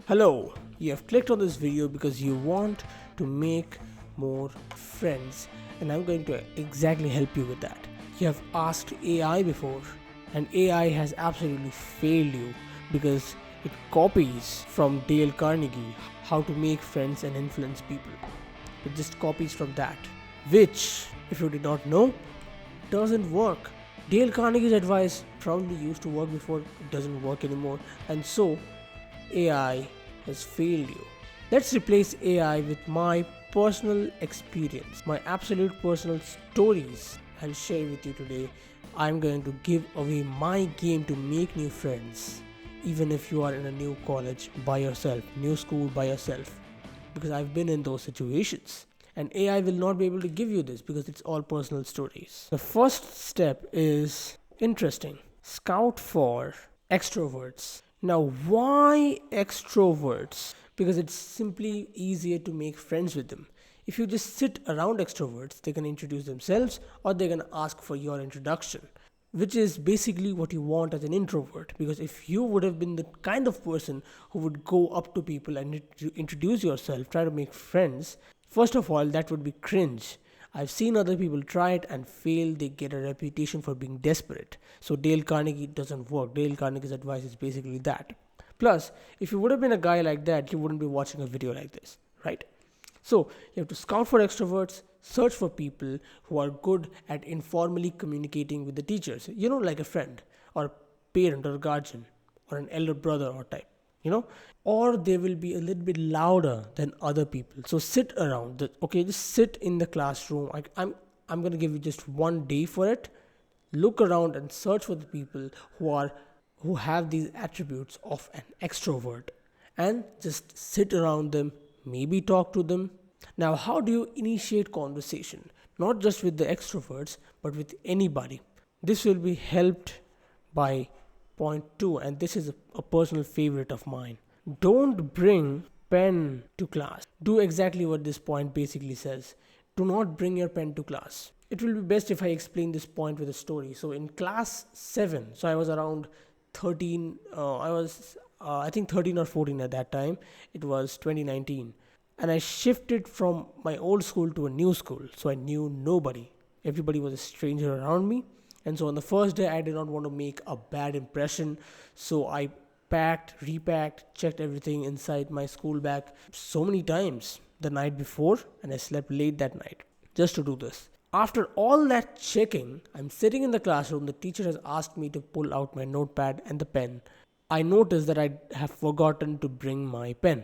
Hello, you have clicked on this video because you want to make more friends, and I'm going to exactly help you with that. You have asked AI before, and AI has absolutely failed you because it copies from Dale Carnegie how to make friends and influence people. It just copies from that, which, if you did not know, doesn't work. Dale Carnegie's advice probably used to work before, it doesn't work anymore, and so AI has failed you. Let's replace AI with my personal experience, my absolute personal stories I'll share with you today. I'm going to give away my game to make new friends, even if you are in a new college by yourself, new school by yourself, because I've been in those situations. And AI will not be able to give you this because it's all personal stories. The first step is interesting. Scout for extroverts. Now, why extroverts? Because it's simply easier to make friends with them. If you just sit around extroverts, they can introduce themselves or they can ask for your introduction, which is basically what you want as an introvert. Because if you would have been the kind of person who would go up to people and introduce yourself, try to make friends, first of all, that would be cringe. I've seen other people try it and fail. They get a reputation for being desperate. So Dale Carnegie doesn't work. Dale Carnegie's advice is basically that. Plus, if you would have been a guy like that, you wouldn't be watching a video like this, right? So you have to scout for extroverts, search for people who are good at informally communicating with the teachers, like a friend or a parent or a guardian or an elder brother or type, or they will be a little bit louder than other people. So sit around, just sit in the classroom. I'm going to give you just one day for it. Look around and search for the people who have these attributes of an extrovert and just sit around them, maybe talk to them. Now, how do you initiate conversation? Not just with the extroverts, but with anybody. This will be helped by point 2, and this is a personal favorite of mine. Don't bring pen to class. Do exactly what this point basically says. Do not bring your pen to class. It will be best if I explain this point with a story. So in class 7, so I was around 13, I think 13 or 14 at that time. It was 2019. And I shifted from my old school to a new school. So I knew nobody. Everybody was a stranger around me. And so on the first day, I did not want to make a bad impression. So I packed, repacked, checked everything inside my school bag so many times the night before. And I slept late that night just to do this. After all that checking, I'm sitting in the classroom. The teacher has asked me to pull out my notepad and the pen. I noticed that I have forgotten to bring my pen.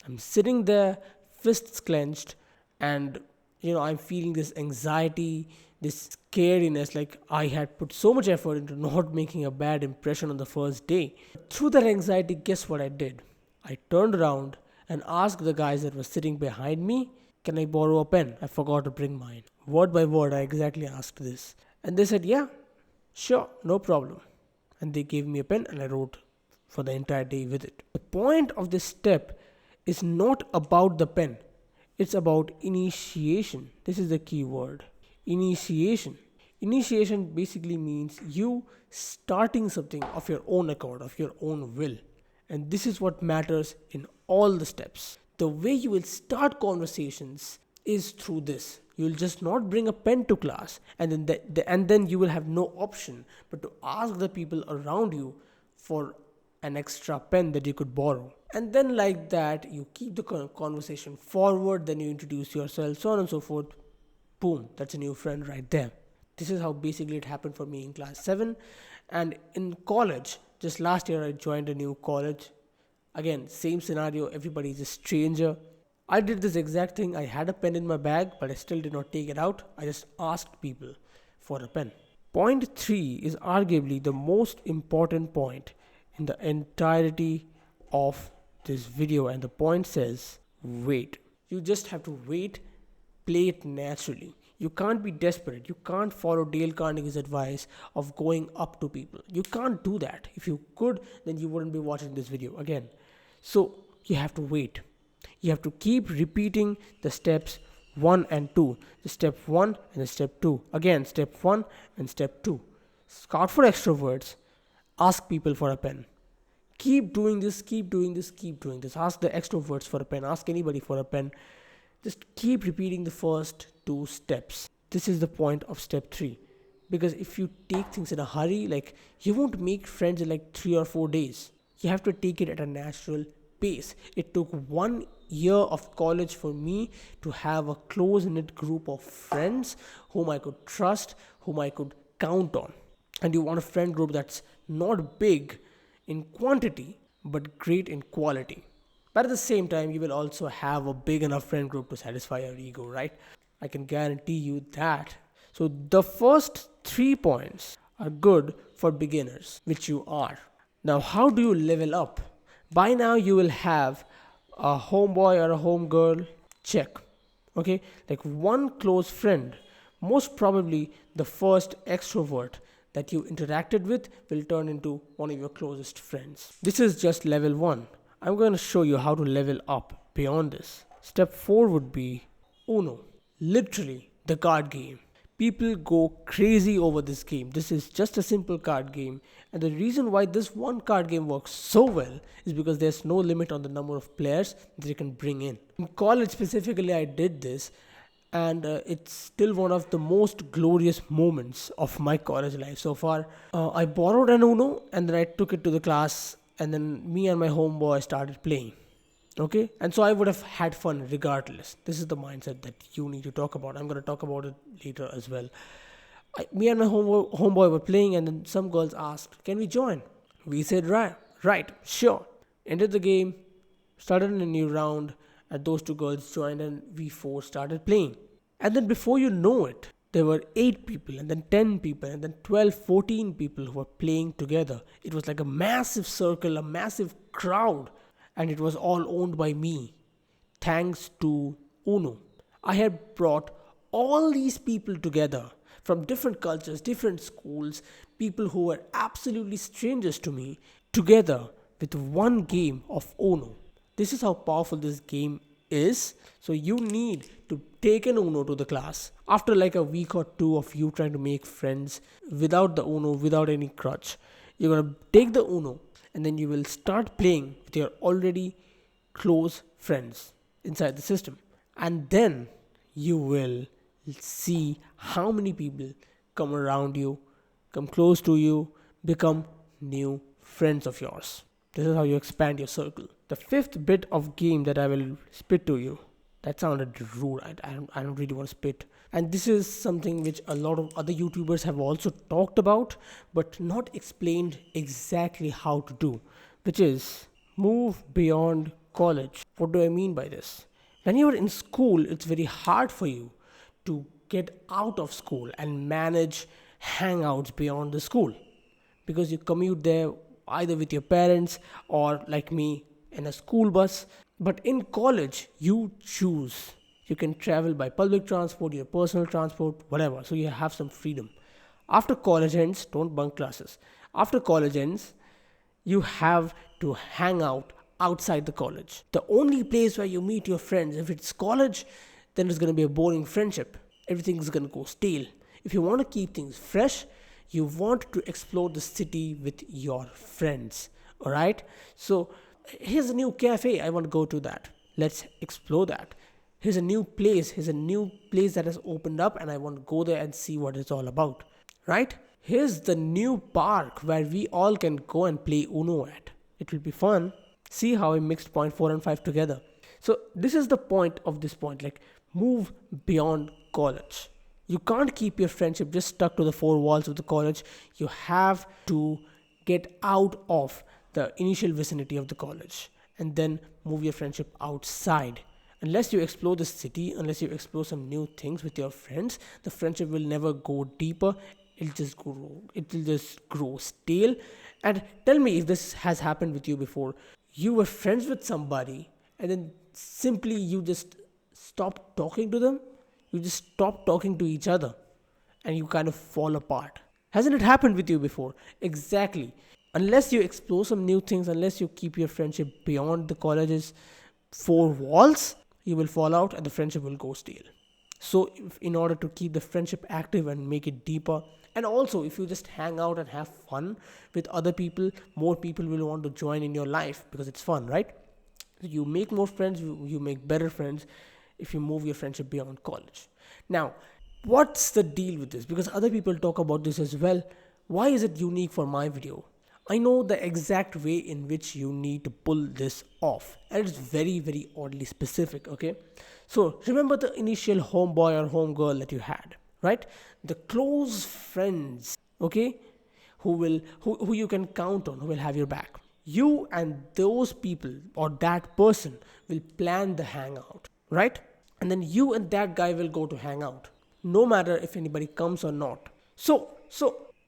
I'm sitting there, fists clenched, and I'm feeling this anxiety, this scariness, like I had put so much effort into not making a bad impression on the first day. Through that anxiety, guess what I did? I turned around and asked the guys that were sitting behind me, can I borrow a pen? I forgot to bring mine. Word by word, I exactly asked this. And they said, yeah, sure, no problem. And they gave me a pen and I wrote for the entire day with it. The point of this step is not about the pen. It's about initiation. This is the key word. Initiation. Initiation basically means you starting something of your own accord, of your own will. And this is what matters in all the steps. The way you will start conversations is through this. You will just not bring a pen to class, and then you will have no option but to ask the people around you for an extra pen that you could borrow. And then like that, you keep the conversation forward, then you introduce yourself, so on and so forth. Boom, that's a new friend right there. This is how basically it happened for me in class 7. And in college, just last year I joined a new college. Again, same scenario, everybody is a stranger. I did this exact thing. I had a pen in my bag, but I still did not take it out. I just asked people for a pen. Point 3 is arguably the most important point in the entirety of this video, and the point says wait. You just have to wait, play it naturally. You can't be desperate. You can't follow Dale Carnegie's advice of going up to people. You can't do that. If you could, then you wouldn't be watching this video again. So you have to wait. You have to keep repeating the steps 1 and 2. The step 1 and the step 2. Again, step 1 and step 2. Scout for extroverts. Ask people for a pen. Keep doing this, keep doing this, keep doing this. Ask the extroverts for a pen, ask anybody for a pen. Just keep repeating the first two steps. This is the point of step 3. Because if you take things in a hurry, like, you won't make friends in like 3 or 4 days. You have to take it at a natural pace. It took 1 year of college for me to have a close knit group of friends whom I could trust, whom I could count on. And you want a friend group that's not big in quantity but great in quality. But at the same time, you will also have a big enough friend group to satisfy your ego, right? I can guarantee you that. So the first 3 points are good for beginners, which you are. Now, how do you level up? By now, you will have a homeboy or a homegirl. Check. Okay, like one close friend, most probably the first extrovert that you interacted with will turn into one of your closest friends. This is just level 1. I'm going to show you how to level up beyond this. Step 4 would be Uno, literally the card game. People go crazy over this game. This is just a simple card game, and the reason why this one card game works so well is because there's no limit on the number of players that you can bring in. In college specifically, I did this, and it's still one of the most glorious moments of my college life so far. I borrowed an Uno and then I took it to the class, and then me and my homeboy started playing. Okay, and so I would have had fun regardless. This is the mindset that you need to talk about. I'm going to talk about it later as well. Me and my homeboy were playing, and then some girls asked, "Can we join?" We said, right, sure. Ended the game, started in a new round, and those two girls joined, and we four started playing. And then before you know it, there were 8 people, and then 10 people, and then 12, 14 people who were playing together. It was like a massive circle, a massive crowd, and it was all owned by me, thanks to Uno. I had brought all these people together from different cultures, different schools, people who were absolutely strangers to me, together with one game of Uno. This is how powerful this game is. So you need to take an Uno to the class. After like a week or 2 of you trying to make friends without the Uno, without any crutch, you're going to take the Uno, and then you will start playing with your already close friends inside the system. And then you will see how many people come around you, come close to you, become new friends of yours. This is how you expand your circle. The 5th bit of game that I will spit to you. That sounded rude. I don't really want to spit. And this is something which a lot of other YouTubers have also talked about, but not explained exactly how to do, which is move beyond college. What do I mean by this? When you are in school, it's very hard for you to get out of school and manage hangouts beyond the school, because you commute there either with your parents or, like me, in a school bus. But in college, you choose. You can travel by public transport, your personal transport, whatever. So you have some freedom. After college ends, don't bunk classes. After college ends, you have to hang out outside the college. The only place where you meet your friends, if it's college, then it's going to be a boring friendship. Everything's going to go stale. If you want to keep things fresh, you want to explore the city with your friends. All right? So here's a new cafe. I want to go to that. Let's explore that. Here's a new place. Here's a new place that has opened up, and I want to go there and see what it's all about. Right? Here's the new park where we all can go and play Uno at. It will be fun. See how I mixed point 4 and 5 together. So this is the point of this point. Like, move beyond college. You can't keep your friendship just stuck to the 4 walls of the college. You have to get out of the initial vicinity of the college and then move your friendship outside. Unless you explore the city, unless you explore some new things with your friends, the friendship will never go deeper. It will just grow stale. And tell me if this has happened with you before. You were friends with somebody, and then simply you just stop talking to them. You just stop talking to each other, and you kind of fall apart. Hasn't it happened with you before? Exactly. Unless you explore some new things, unless you keep your friendship beyond the college's 4 walls, you will fall out and the friendship will go stale. So in order to keep the friendship active and make it deeper And also, if you just hang out and have fun with other people, more people will want to join in your life because it's fun, right? You make more friends, you make better friends if you move your friendship beyond college. Now, what's the deal with this? Because other people talk about this as well. Why is it unique for my video? I know the exact way in which you need to pull this off, and it's very, very oddly specific, okay? So, remember the initial homeboy or homegirl that you had, right? The close friends, okay? Who you can count on, who will have your back. You and those people or that person will plan the hangout, right? And then you and that guy will go to hang out, no matter if anybody comes or not. So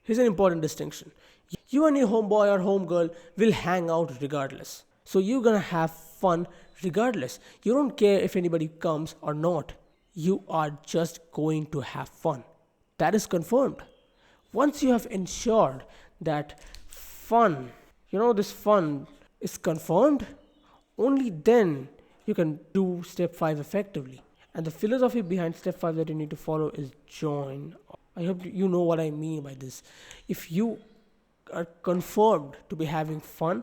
here's an important distinction. You and your homeboy or homegirl will hang out regardless. So you're gonna have fun regardless. You don't care if anybody comes or not. You are just going to have fun. That is confirmed. Once you have ensured that fun, this fun is confirmed, only then you can do step 5 effectively. And the philosophy behind step 5 that you need to follow is join. I hope you know what I mean by this. If you are confirmed to be having fun,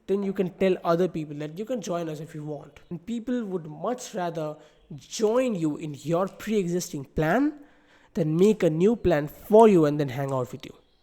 then you can tell other people that you can join us if you want. And people would much rather join you in your pre existing plan than make a new plan for you and then hang out with you.